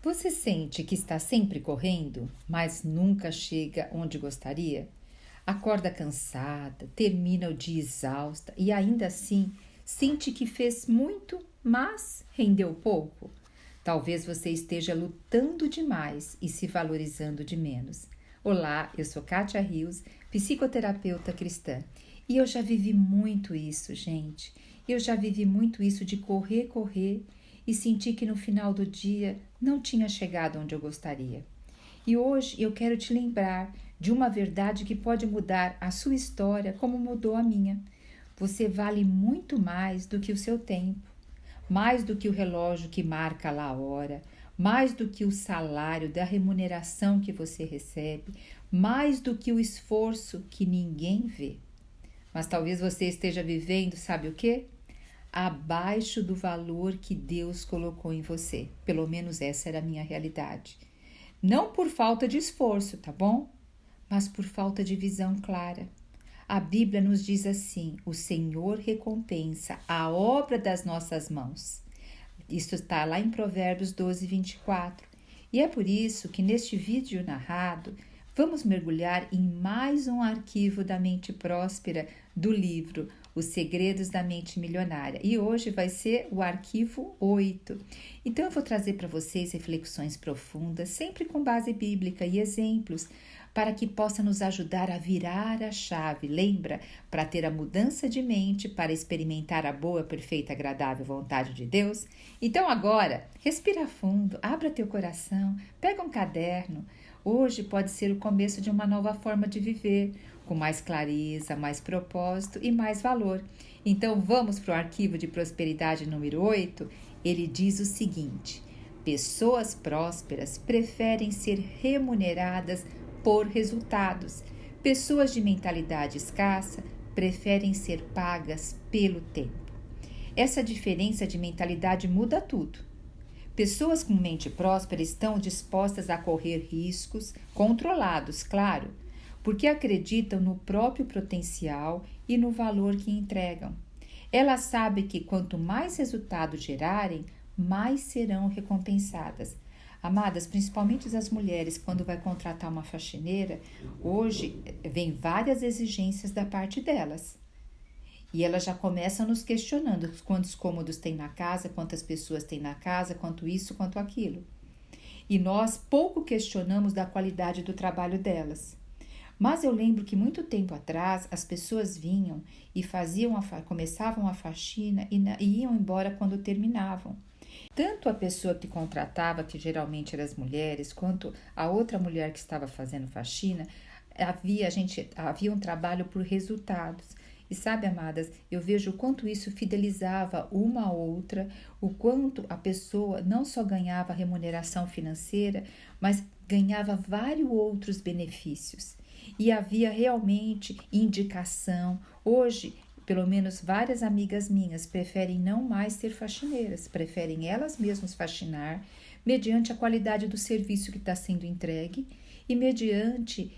Você sente que está sempre correndo, mas nunca chega onde gostaria? Acorda cansada, termina o dia exausta e ainda assim sente que fez muito, mas rendeu pouco? Talvez você esteja lutando demais e se valorizando de menos. Olá, eu sou Kátia Rios, psicoterapeuta cristã, e eu já vivi muito isso, gente. Eu já vivi muito isso de correr e sentir que no final do dia não tinha chegado onde eu gostaria. E hoje eu quero te lembrar de uma verdade que pode mudar a sua história como mudou a minha. Você vale muito mais do que o seu tempo, mais do que o relógio que marca lá a hora, mais do que o salário da remuneração que você recebe, mais do que o esforço que ninguém vê. Mas talvez você esteja vivendo, sabe o quê? Abaixo do valor que Deus colocou em você. Pelo menos essa era a minha realidade. Não por falta de esforço, tá bom? Mas por falta de visão clara. A Bíblia nos diz assim: o Senhor recompensa a obra das nossas mãos. Isso está lá em Provérbios 12, 24. E é por isso que neste vídeo narrado, vamos mergulhar em mais um arquivo da mente próspera do livro Os Segredos da Mente Milionária. E hoje vai ser o arquivo 8. Então eu vou trazer para vocês reflexões profundas, sempre com base bíblica e exemplos, para que possa nos ajudar a virar a chave, lembra? Para ter a mudança de mente, para experimentar a boa, perfeita, agradável vontade de Deus. Então agora, respira fundo, abra teu coração, pega um caderno. Hoje pode ser o começo de uma nova forma de viver, com mais clareza, mais propósito e mais valor. Então vamos para o arquivo de prosperidade número 8. Ele diz o seguinte: pessoas prósperas preferem ser remuneradas por resultados. Pessoas de mentalidade escassa preferem ser pagas pelo tempo. Essa diferença de mentalidade muda tudo. Pessoas com mente próspera estão dispostas a correr riscos, controlados, claro, porque acreditam no próprio potencial e no valor que entregam. Elas sabem que quanto mais resultado gerarem, mais serão recompensadas. Amadas, principalmente as mulheres, quando vai contratar uma faxineira, hoje vem várias exigências da parte delas. E elas já começam nos questionando quantos cômodos tem na casa, quantas pessoas tem na casa, quanto isso, quanto aquilo. E nós pouco questionamos da qualidade do trabalho delas. Mas eu lembro que muito tempo atrás as pessoas vinham e começavam a faxina e iam embora quando terminavam. Tanto a pessoa que contratava, que geralmente eram as mulheres, quanto a outra mulher que estava fazendo faxina, havia um trabalho por resultados. E sabe, amadas, eu vejo o quanto isso fidelizava uma a outra, o quanto a pessoa não só ganhava remuneração financeira, mas ganhava vários outros benefícios. E havia realmente indicação. Hoje, pelo menos várias amigas minhas preferem não mais ser faxineiras, preferem elas mesmas faxinar, mediante a qualidade do serviço que está sendo entregue e mediante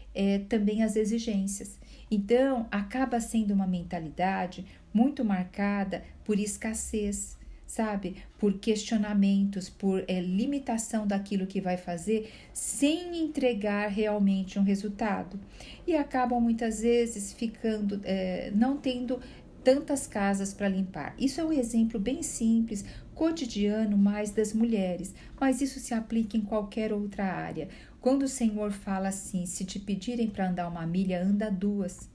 também as exigências. Então, acaba sendo uma mentalidade muito marcada por escassez, sabe? Por questionamentos, por limitação daquilo que vai fazer, sem entregar realmente um resultado. E acabam muitas vezes ficando, não tendo tantas casas para limpar. Isso é um exemplo bem simples, cotidiano, mais das mulheres, mas isso se aplica em qualquer outra área. Quando o Senhor fala assim: se te pedirem para andar 1 milha, anda 2.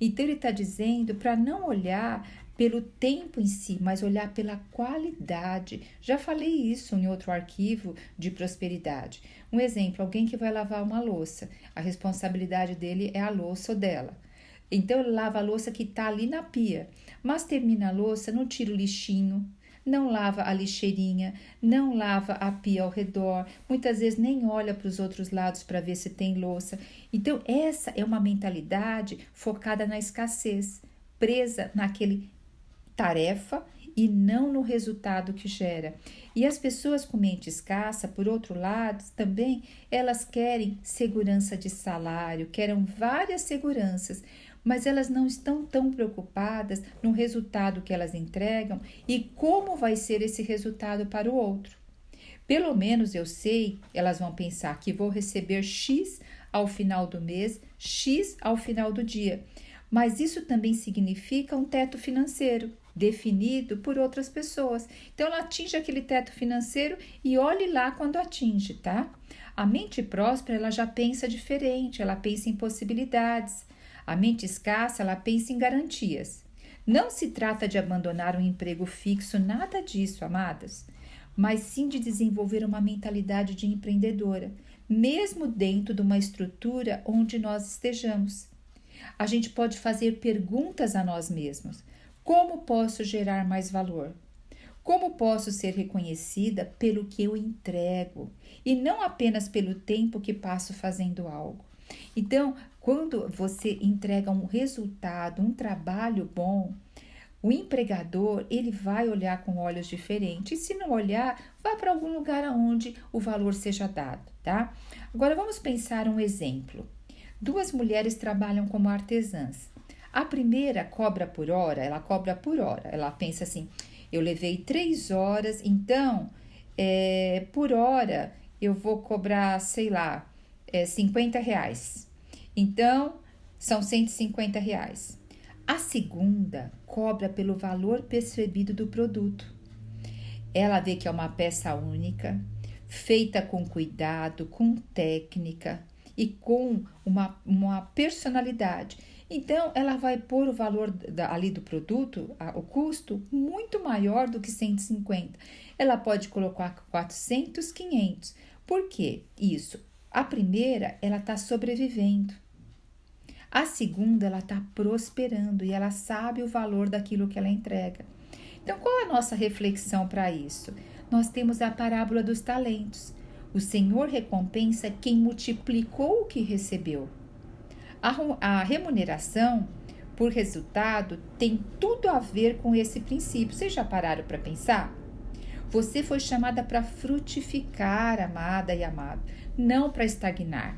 Então ele está dizendo para não olhar pelo tempo em si, mas olhar pela qualidade. Já falei isso em outro arquivo de prosperidade. Um exemplo: alguém que vai lavar uma louça, a responsabilidade dele é a louça ou dela. Então ele lava a louça que está ali na pia, mas termina a louça, não tira o lixinho, não lava a lixeirinha, não lava a pia ao redor, muitas vezes nem olha para os outros lados para ver se tem louça. Então essa é uma mentalidade focada na escassez, presa naquele tarefa e não no resultado que gera. E as pessoas com mente escassa, por outro lado, também elas querem segurança de salário, querem várias seguranças, mas elas não estão tão preocupadas no resultado que elas entregam e como vai ser esse resultado para o outro. Pelo menos eu sei, elas vão pensar que vou receber X ao final do mês, X ao final do dia. Mas isso também significa um teto financeiro definido por outras pessoas. Então ela atinge aquele teto financeiro e olhe lá quando atinge, tá? A mente próspera, ela já pensa diferente, ela pensa em possibilidades. A mente escassa, ela pensa em garantias. Não se trata de abandonar um emprego fixo, nada disso, amadas, mas sim de desenvolver uma mentalidade de empreendedora, mesmo dentro de uma estrutura onde nós estejamos. A gente pode fazer perguntas a nós mesmos. Como posso gerar mais valor? Como posso ser reconhecida pelo que eu entrego e não apenas pelo tempo que passo fazendo algo? Então, quando você entrega um resultado, um trabalho bom, o empregador, ele vai olhar com olhos diferentes. E se não olhar, vá para algum lugar onde o valor seja dado, tá? Agora vamos pensar um exemplo. Duas mulheres trabalham como artesãs. A primeira cobra por hora, ela cobra por hora. Ela pensa assim, eu levei 3 horas, então, por hora eu vou cobrar, sei lá, R$ 50. Então, são R$ 150. A segunda cobra pelo valor percebido do produto. Ela vê que é uma peça única, feita com cuidado, com técnica e com uma personalidade. Então, ela vai pôr o valor ali do produto, o custo, muito maior do que 150. Ela pode colocar 400, 500. Por quê? Isso. A primeira, ela está sobrevivendo. A segunda, ela está prosperando e ela sabe o valor daquilo que ela entrega. Então, qual é a nossa reflexão para isso? Nós temos a parábola dos talentos. O Senhor recompensa quem multiplicou o que recebeu. A remuneração por resultado tem tudo a ver com esse princípio. Vocês já pararam para pensar? Você foi chamada para frutificar, amada e amado, não para estagnar.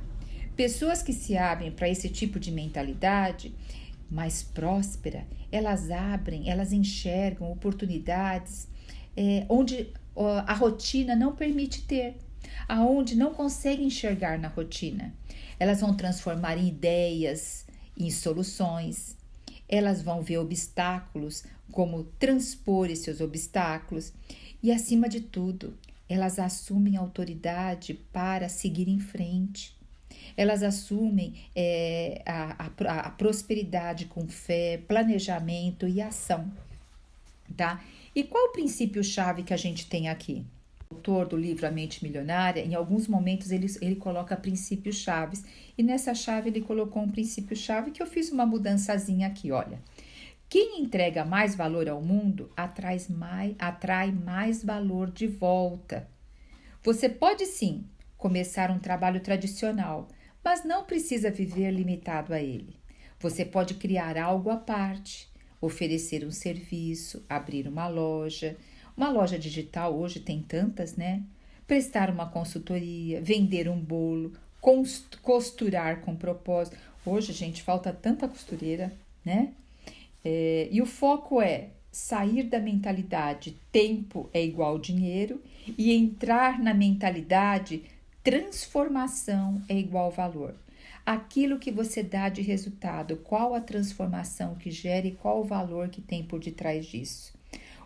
Pessoas que se abrem para esse tipo de mentalidade mais próspera, elas enxergam oportunidades onde a rotina não permite ter, aonde não conseguem enxergar na rotina. Elas vão transformar ideias em soluções, elas vão ver obstáculos, como transpor esses obstáculos e, acima de tudo, elas assumem autoridade para seguir em frente. Elas assumem a prosperidade com fé, planejamento e ação, tá? E qual o princípio-chave que a gente tem aqui? O autor do livro A Mente Milionária, em alguns momentos ele coloca princípios chaves e nessa chave ele colocou um princípio chave que eu fiz uma mudançazinha aqui, olha. Quem entrega mais valor ao mundo atrai mais valor de volta. Você pode sim começar um trabalho tradicional, mas não precisa viver limitado a ele. Você pode criar algo à parte, oferecer um serviço, abrir uma loja digital, hoje tem tantas, né? Prestar uma consultoria, vender um bolo, costurar com propósito. Hoje, gente, falta tanta costureira, né? E o foco é sair da mentalidade tempo é igual dinheiro e entrar na mentalidade transformação é igual valor. Aquilo que você dá de resultado, qual a transformação que gera e qual o valor que tem por detrás disso.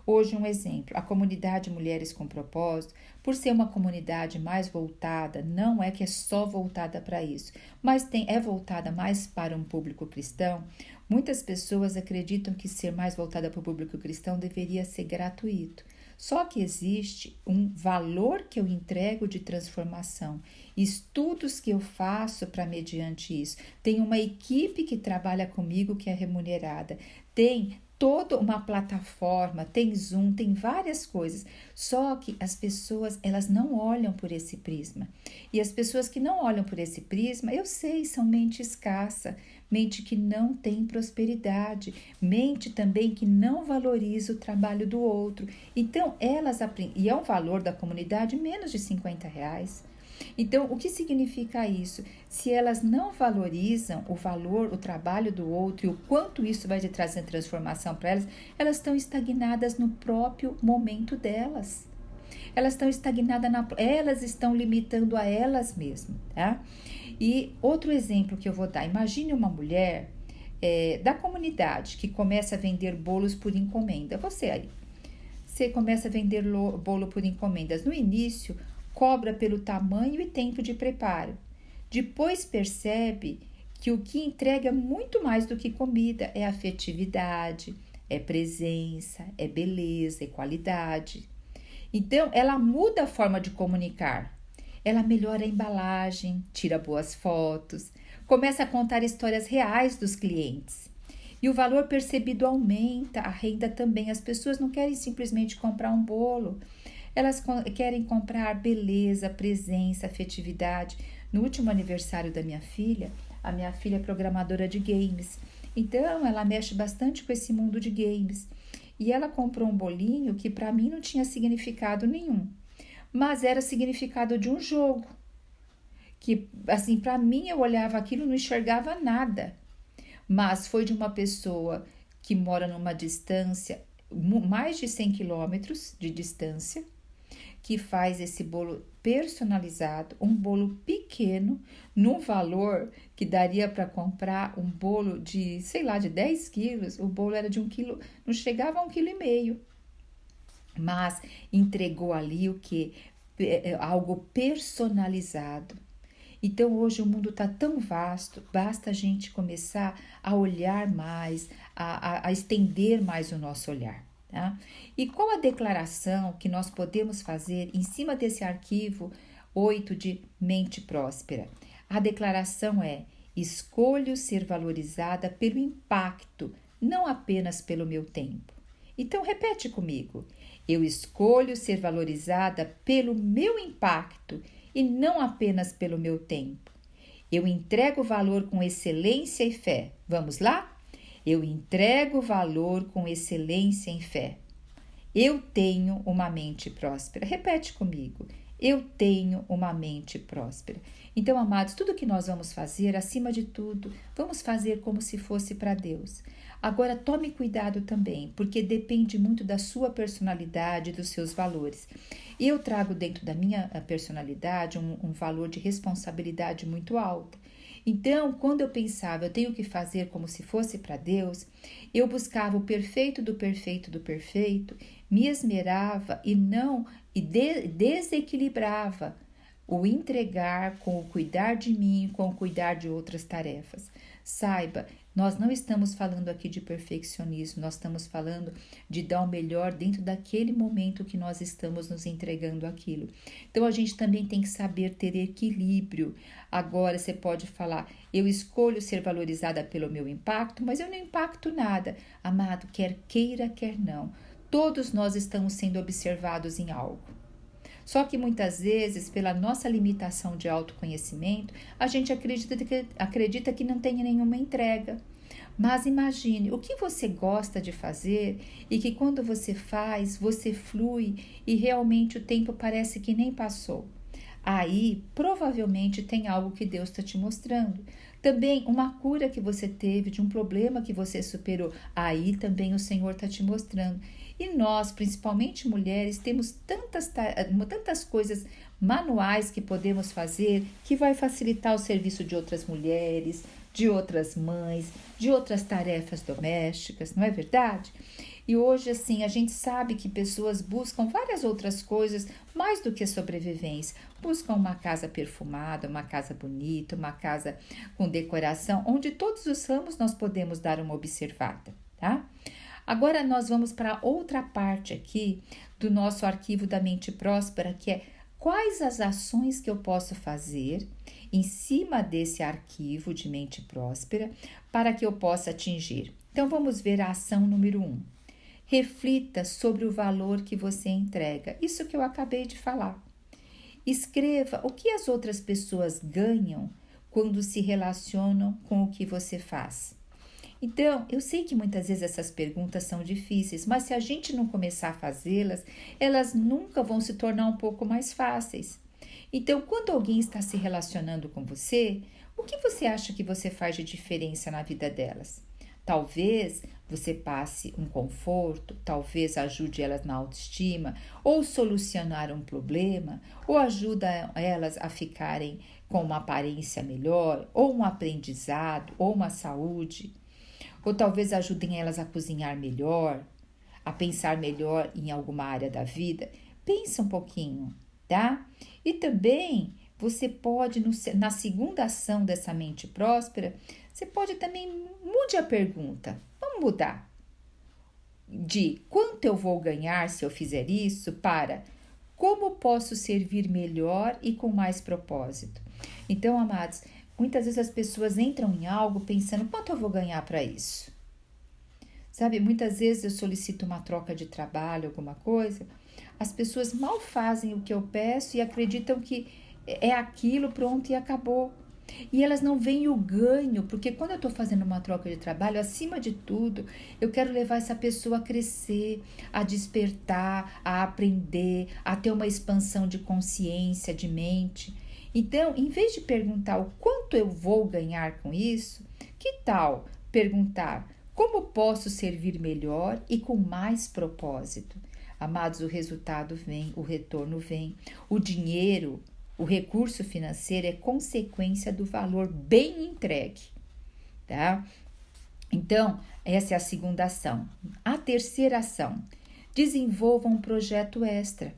Hoje um exemplo, a comunidade Mulheres com Propósito, por ser uma comunidade mais voltada, não é que é só voltada para isso, mas é voltada mais para um público cristão. Muitas pessoas acreditam que ser mais voltada para o público cristão deveria ser gratuito. Só que existe um valor que eu entrego de transformação, estudos que eu faço para mediante isso. Tem uma equipe que trabalha comigo que é remunerada, tem toda uma plataforma, tem Zoom, tem várias coisas. Só que as pessoas, elas não olham por esse prisma. E as pessoas que não olham por esse prisma, eu sei, são mente escassa, mente que não tem prosperidade, mente também que não valoriza o trabalho do outro. Então, elas aprendem, e é um valor da comunidade menos de R$ 50. Então, o que significa isso? Se elas não valorizam o valor, o trabalho do outro e o quanto isso vai trazer transformação para elas, elas estão estagnadas no próprio momento delas. Elas estão estagnadas, elas estão limitando a elas mesmas, tá? E outro exemplo que eu vou dar, imagine uma mulher da comunidade que começa a vender bolos por encomenda. Você começa a vender bolo por encomendas. No início, cobra pelo tamanho e tempo de preparo. Depois percebe que o que entrega é muito mais do que comida, é afetividade, é presença, é beleza, é qualidade. Então, ela muda a forma de comunicar. Ela melhora a embalagem, tira boas fotos, começa a contar histórias reais dos clientes. E o valor percebido aumenta, a renda também. As pessoas não querem simplesmente comprar um bolo, elas querem comprar beleza, presença, afetividade. No último aniversário da minha filha, a minha filha é programadora de games, então ela mexe bastante com esse mundo de games. E ela comprou um bolinho que para mim não tinha significado nenhum, mas era significado de um jogo. Que, assim, para mim eu olhava aquilo e não enxergava nada. Mas foi de uma pessoa que mora numa distância, mais de 100 quilômetros de distância, que faz esse bolo personalizado, um bolo pequeno, num valor que daria para comprar um bolo de, sei lá, de 10 quilos. O bolo era de 1 quilo, não chegava a 1,5 kg. Mas entregou ali o que? Algo personalizado. Então hoje o mundo está tão vasto, basta a gente começar a olhar mais, a estender mais o nosso olhar. Tá? E qual a declaração que nós podemos fazer em cima desse arquivo 8 de mente próspera? A declaração é: escolho ser valorizada pelo impacto, não apenas pelo meu tempo. Então repete comigo: eu escolho ser valorizada pelo meu impacto e não apenas pelo meu tempo. Eu entrego valor com excelência e fé. Vamos lá? Eu entrego valor com excelência e fé. Eu tenho uma mente próspera. Repete comigo. Eu tenho uma mente próspera. Então, amados, tudo que nós vamos fazer, acima de tudo, vamos fazer como se fosse para Deus. Agora, tome cuidado também, porque depende muito da sua personalidade, dos seus valores. Eu trago dentro da minha personalidade um valor de responsabilidade muito alto. Então, quando eu pensava, eu tenho que fazer como se fosse para Deus, eu buscava o perfeito do perfeito do perfeito, me esmerava e desequilibrava o entregar com o cuidar de mim, com o cuidar de outras tarefas. Saiba, nós não estamos falando aqui de perfeccionismo, nós estamos falando de dar o melhor dentro daquele momento que nós estamos nos entregando aquilo. Então, a gente também tem que saber ter equilíbrio. Agora, você pode falar, eu escolho ser valorizada pelo meu impacto, mas eu não impacto nada. Amado, quer queira, quer não, todos nós estamos sendo observados em algo. Só que muitas vezes, pela nossa limitação de autoconhecimento, a gente acredita que não tem nenhuma entrega. Mas imagine o que você gosta de fazer e que quando você faz, você flui e realmente o tempo parece que nem passou. Aí, provavelmente, tem algo que Deus está te mostrando. Também uma cura que você teve, de um problema que você superou. Aí também o Senhor está te mostrando. E nós, principalmente mulheres, temos tantas coisas manuais que podemos fazer que vai facilitar o serviço de outras mulheres, de outras mães, de outras tarefas domésticas, não é verdade? E hoje, assim, a gente sabe que pessoas buscam várias outras coisas mais do que sobrevivência. Buscam uma casa perfumada, uma casa bonita, uma casa com decoração, onde todos os ramos nós podemos dar uma observada, tá? Agora nós vamos para outra parte aqui do nosso arquivo da mente próspera, que é quais as ações que eu posso fazer em cima desse arquivo de mente próspera para que eu possa atingir. Então vamos ver a ação número 1. Reflita sobre o valor que você entrega. Isso que eu acabei de falar. Escreva o que as outras pessoas ganham quando se relacionam com o que você faz. Então, eu sei que muitas vezes essas perguntas são difíceis, mas se a gente não começar a fazê-las, elas nunca vão se tornar um pouco mais fáceis. Então, quando alguém está se relacionando com você, o que você acha que você faz de diferença na vida delas? Talvez você passe um conforto, talvez ajude elas na autoestima, ou solucionar um problema, ou ajuda elas a ficarem com uma aparência melhor, ou um aprendizado, ou uma saúde, ou talvez ajudem elas a cozinhar melhor, a pensar melhor em alguma área da vida. Pensa um pouquinho, tá? E também você pode, na segunda ação dessa mente próspera, você pode também mude a pergunta. Vamos mudar de quanto eu vou ganhar se eu fizer isso para como posso servir melhor e com mais propósito. Então, amados, muitas vezes as pessoas entram em algo pensando quanto eu vou ganhar para isso. Sabe, muitas vezes eu solicito uma troca de trabalho, alguma coisa, as pessoas mal fazem o que eu peço e acreditam que é aquilo, pronto, e acabou. E elas não veem o ganho, porque quando eu estou fazendo uma troca de trabalho, acima de tudo, eu quero levar essa pessoa a crescer, a despertar, a aprender, a ter uma expansão de consciência, de mente. Então, em vez de perguntar o quanto eu vou ganhar com isso, que tal perguntar como posso servir melhor e com mais propósito? Amados, o resultado vem, o retorno vem, o dinheiro, o recurso financeiro é consequência do valor bem entregue, tá? Então, essa é a segunda ação. A terceira ação, desenvolva um projeto extra,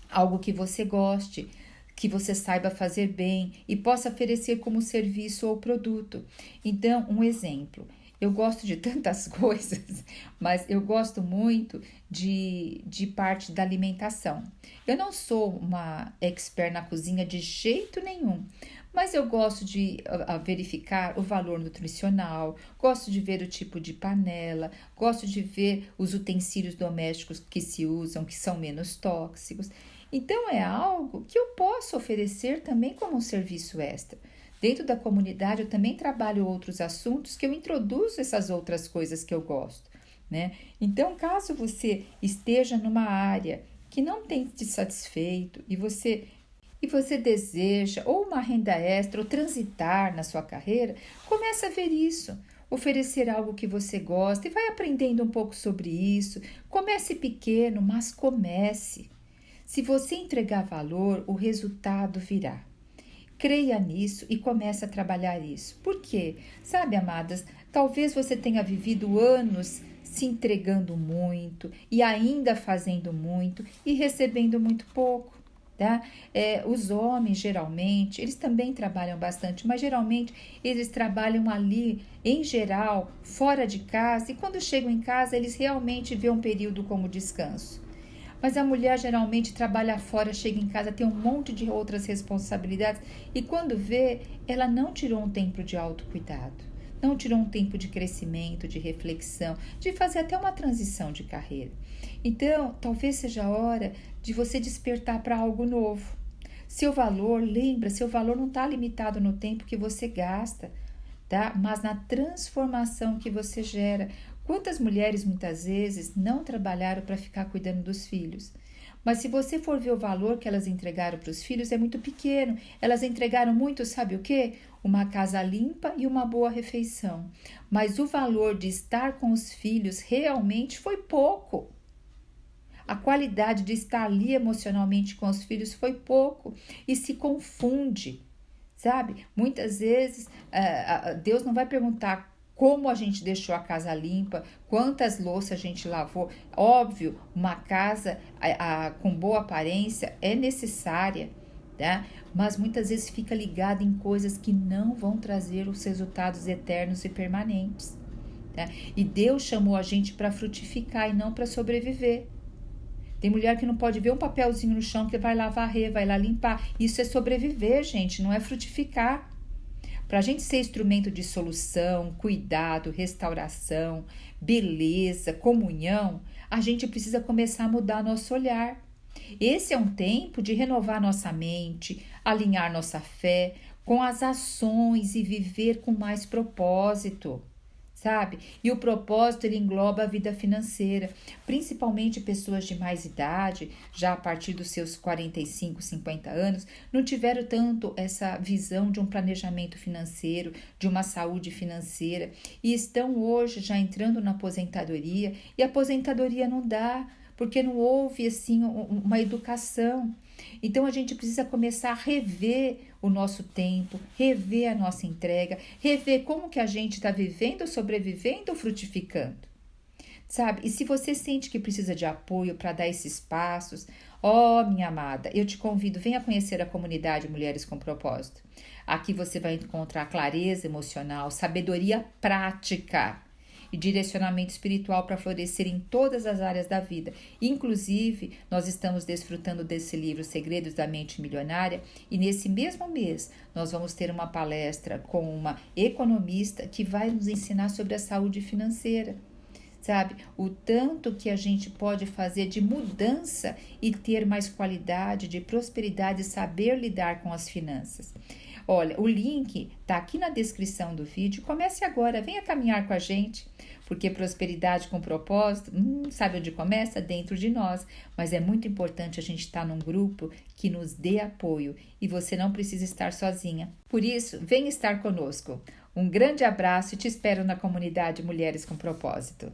algo que você goste, que você saiba fazer bem e possa oferecer como serviço ou produto. Então, um exemplo. Eu gosto de tantas coisas, mas eu gosto muito de parte da alimentação. Eu não sou uma expert na cozinha de jeito nenhum, mas eu gosto de verificar o valor nutricional, gosto de ver o tipo de panela, gosto de ver os utensílios domésticos que se usam, que são menos tóxicos. Então, é algo que eu posso oferecer também como um serviço extra. Dentro da comunidade, eu também trabalho outros assuntos que eu introduzo essas outras coisas que eu gosto, né? Então, caso você esteja numa área que não tem te satisfeito e você deseja ou uma renda extra ou transitar na sua carreira, comece a ver isso. Oferecer algo que você gosta e vai aprendendo um pouco sobre isso. Comece pequeno, mas comece. Se você entregar valor, o resultado virá. Creia nisso e comece a trabalhar isso. Por quê? Sabe, amadas, talvez você tenha vivido anos se entregando muito e ainda fazendo muito e recebendo muito pouco, tá? Os homens, geralmente, eles também trabalham bastante, mas geralmente eles trabalham ali, em geral, fora de casa, e quando chegam em casa, eles realmente vêem um período como descanso. Mas a mulher geralmente trabalha fora, chega em casa, tem um monte de outras responsabilidades e quando vê, ela não tirou um tempo de autocuidado, não tirou um tempo de crescimento, de reflexão, de fazer até uma transição de carreira. Então, talvez seja a hora de você despertar para algo novo. Seu valor, lembra, seu valor não está limitado no tempo que você gasta, tá? Mas na transformação que você gera. Quantas mulheres muitas vezes não trabalharam para ficar cuidando dos filhos? Mas se você for ver o valor que elas entregaram para os filhos, é muito pequeno. Elas entregaram muito, sabe o quê? Uma casa limpa e uma boa refeição. Mas o valor de estar com os filhos realmente foi pouco. A qualidade de estar ali emocionalmente com os filhos foi pouco e se confunde, sabe? Muitas vezes Deus não vai perguntar como a gente deixou a casa limpa, quantas louças a gente lavou. Óbvio, uma casa com boa aparência é necessária, tá? Mas muitas vezes fica ligada em coisas que não vão trazer os resultados eternos e permanentes, tá? E Deus chamou a gente para frutificar e não para sobreviver. Tem mulher que não pode ver um papelzinho no chão que vai lá varrer, vai lá limpar. Isso é sobreviver, gente, não é frutificar. Para a gente ser instrumento de solução, cuidado, restauração, beleza, comunhão, a gente precisa começar a mudar nosso olhar. Esse é um tempo de renovar nossa mente, alinhar nossa fé com as ações e viver com mais propósito, sabe? E o propósito, ele engloba a vida financeira, principalmente pessoas de mais idade, já a partir dos seus 45, 50 anos, não tiveram tanto essa visão de um planejamento financeiro, de uma saúde financeira, e estão hoje já entrando na aposentadoria, e a aposentadoria não dá, porque não houve assim uma educação. Então a gente precisa começar a rever o nosso tempo, rever a nossa entrega, rever como que a gente está vivendo, sobrevivendo ou frutificando, sabe? E se você sente que precisa de apoio para dar esses passos, ó, minha amada, eu te convido, venha conhecer a comunidade Mulheres com Propósito. Aqui você vai encontrar clareza emocional, sabedoria prática e direcionamento espiritual para florescer em todas as áreas da vida. Inclusive, nós estamos desfrutando desse livro Segredos da Mente Milionária, e nesse mesmo mês nós vamos ter uma palestra com uma economista que vai nos ensinar sobre a saúde financeira. Sabe, o tanto que a gente pode fazer de mudança e ter mais qualidade, de prosperidade, saber lidar com as finanças. Olha, o link está aqui na descrição do vídeo. Comece agora, venha caminhar com a gente, porque prosperidade com propósito, sabe onde começa? Dentro de nós. Mas é muito importante a gente estar num grupo que nos dê apoio e você não precisa estar sozinha. Por isso, venha estar conosco. Um grande abraço e te espero na comunidade Mulheres com Propósito.